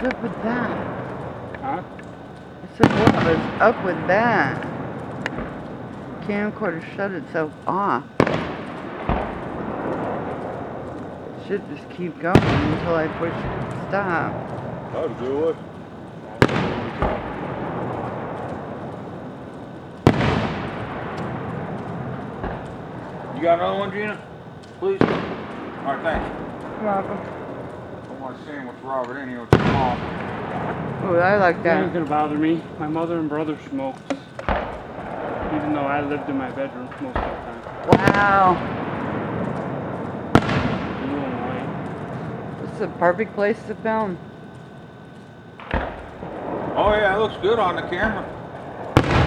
What's up with that? Huh? I said, what was up with that? Camcorder shut itself off. Should just keep going until I push stop. That'll do it. You got another one, Gina? Please? Alright, thanks. You're welcome. I want to see what's Robert in here with the mom. Ooh, I like That ain't that. gonna bother me. My mother and brother smoked. Even though I lived in my bedroom most of the time. Wow. Blue and white. This is a perfect place to film. Oh yeah, it looks good on the camera.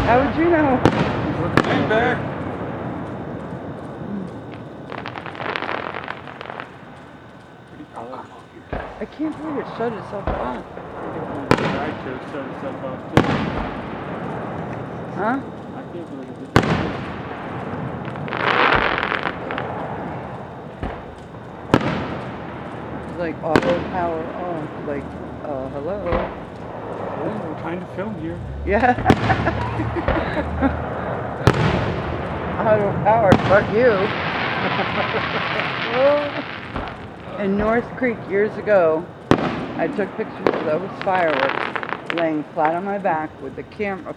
How would you know? Ain't bad. Pretty color. I can't believe it shut itself off. I could shut itself off too. Huh? I can't believe it did that. It's like auto power off. Like, hello? Oh, we're trying to film here. Yeah. Auto power, fuck you. In North Creek years ago, I took pictures of those fireworks laying flat on my back with a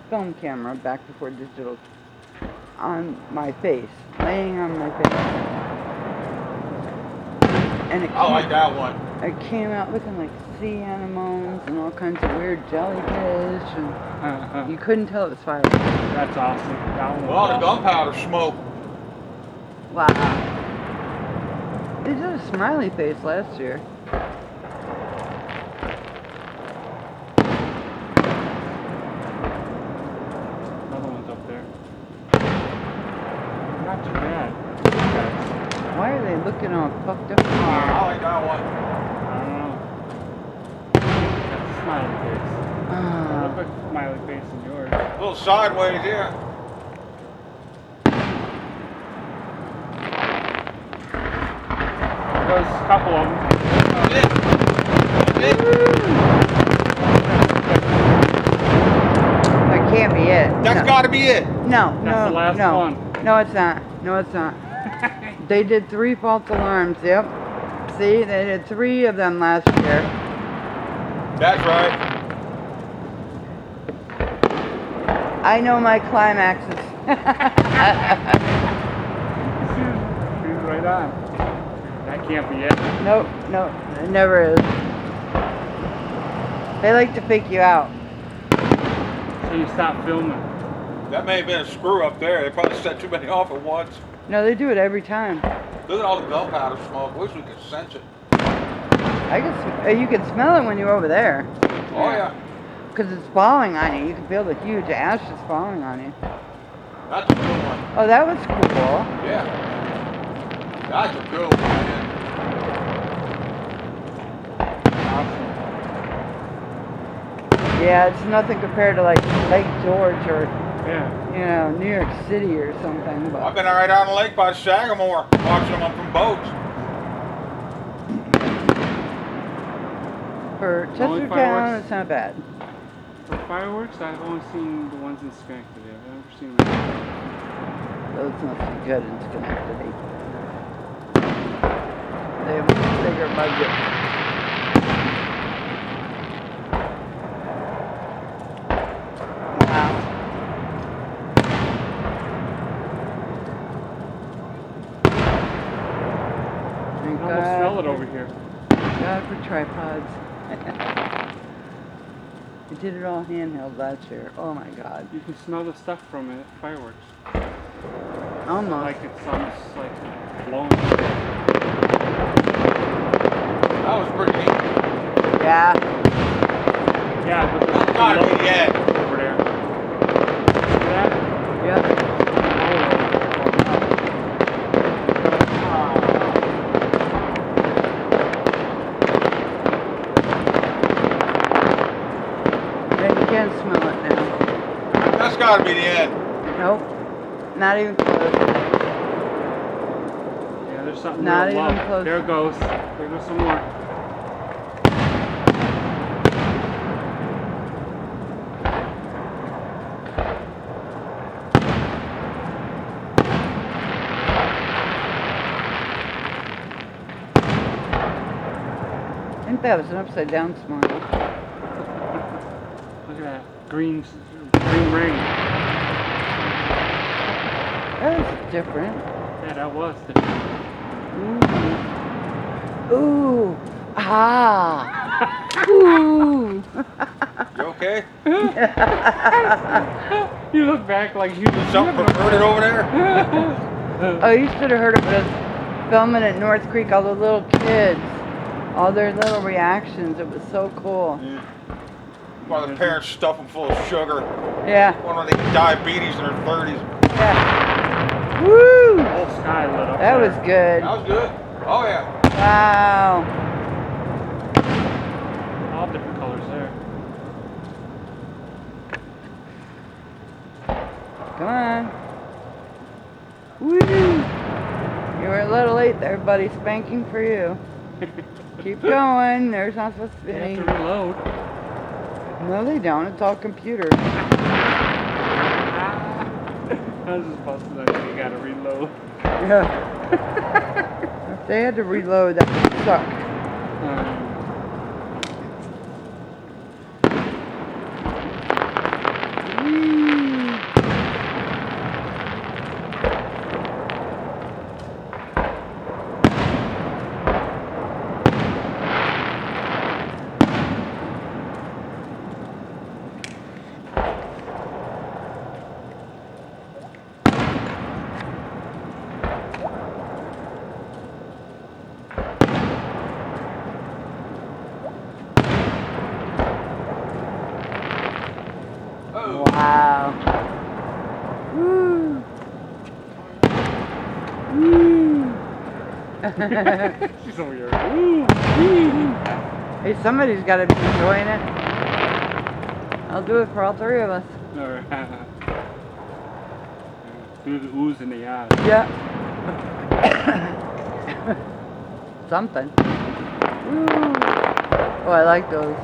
film camera back before digital on my face, laying on my face. And I like that one. it came out looking like sea anemones and all kinds of weird jellyfish, and you couldn't tell it was fireworks. That's awesome. That one A lot of gunpowder smoke. Wow. They did a smiley face last year. Another one's up there. Not too bad. Why are they looking all fucked up in I here? like that one. I don't know. That's a smiley face. I look like a smiley face in yours. A little sideways here. There's a couple of them. That's it. That can't be it. That's got to be it. No, That's the last no. one. No, it's not. No, it's not. They did 3 false alarms. Yep. See, they did 3 of them last year. That's right. I know my climaxes. Shoot right on. That can't be it. Nope, nope, it never is. They like to fake you out. So you stop filming. That may have been a screw up there. They probably set too many off at once. No, they do it every time. Look at all the gunpowder smoke. Wish we could sense it. You can smell it when you're over there. Oh yeah. Because it's falling on you. You can feel the huge ashes falling on you. That's a good one. Oh, that was cool. Yeah. That's a good one, man. Yeah, it's nothing compared to like Lake George or, Yeah. you know, New York City or something. I've But been right out on the lake by Sagamore, watching them up from boats. for Only Chestertown, fireworks? it's not bad. For fireworks, I've only seen the ones in Schenectady. I've never seen them. Those must be good in Schenectady. They have a bigger budget. Wow. I Thank can almost smell it God over here. God for tripods. I did it all handheld last year. Oh my God. You can smell the stuff from it, fireworks. Almost. Like it's almost like blowing. That was pretty neat. Yeah. Yeah, but there's That's gotta be the end. over there. See that? Yep. Yeah, you can smell it now. That's gotta be the end. Nope. Not even close. Yeah, there's something Not real even low. close. There it goes. There goes some more. think that was an upside down smile. Look at that green ring. That was different. Yeah, that was different. Ooh. Ooh. Ah. Ooh. You okay? You look back like you Something perverted over there? Oh, you should have heard of us filming at North Creek, all the little kids. All their little reactions. It was so cool. Yeah. While the parents stuff them full of sugar. Yeah. One of them diabetes in their 30s. Yeah. Woo! The whole sky lit up. That was good. That was good. Oh yeah. Wow. All different colors there. Come on. Woo! You were a little late there, buddy. Spanking for you. Keep going. There's not supposed to be You any. have to reload. No, they don't. It's all computer. I was just busting that you gotta reload. Yeah. If they had to reload, that would suck. Wow. Woo. Woo. She's over here. Hey, somebody's got to be enjoying it. I'll do it for all three of us. Do the oohs in the eyes. Yeah. Something. Woo. Oh, I like those.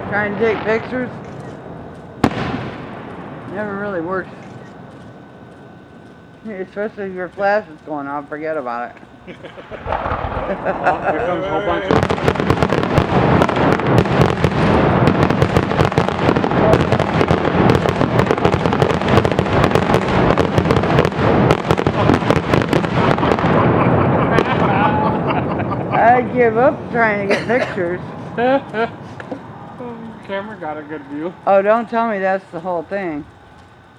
Trying to take pictures never really works. Especially if your flash is going off, forget about it. Oh, here comes a whole bunch of... I give up trying to get pictures. Camera got a good view. Oh, don't tell me that's the whole thing.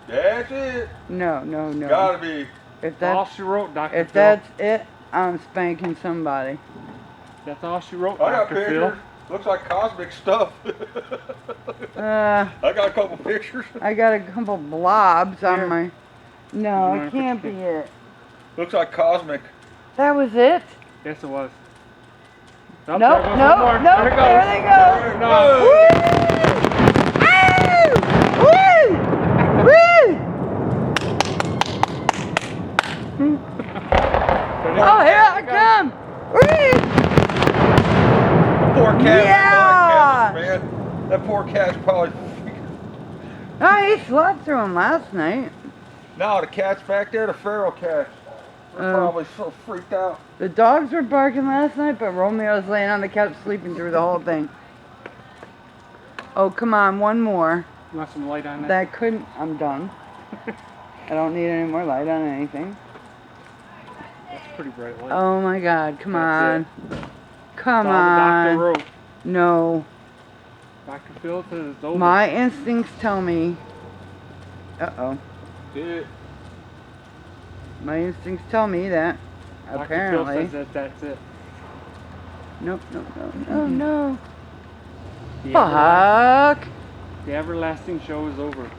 That's it. No, no, no. Gotta be. If All that's she wrote, Dr. if Phil. that's it, I'm spanking somebody. That's all she wrote, I got Dr. Phil. pictures. Looks like cosmic stuff. Uh, I got a couple pictures. I got a couple blobs on Here. my. No, You it wanna can't put- be it. Looks like cosmic. That was it? Yes, it was. No, Nope, no, there goes no, one more. no, There it there goes. they go. No. Woo! Woo! Woo! Oh, here I come! Woo! Poor cat. Yeah! Man. That poor cat's probably. Oh, he slept through him last night. No, the cat's back there. The feral cats. They're probably so freaked out. The dogs were barking last night, but Romeo was laying on the couch sleeping through the whole thing. Oh, come on, one more. You want some light on that? That couldn't. I'm done. I don't need any more light on anything. That's pretty bright light. Oh my God, come That's on. Come That's all the doctor on. wrote. No. Dr. Phil says it's over. My instincts tell me. Uh-oh. Yeah. My instincts tell me that. Dr. Phil Apparently. says that that's it. Nope, nope, no, no, no. The Fuck. everlasting show is over.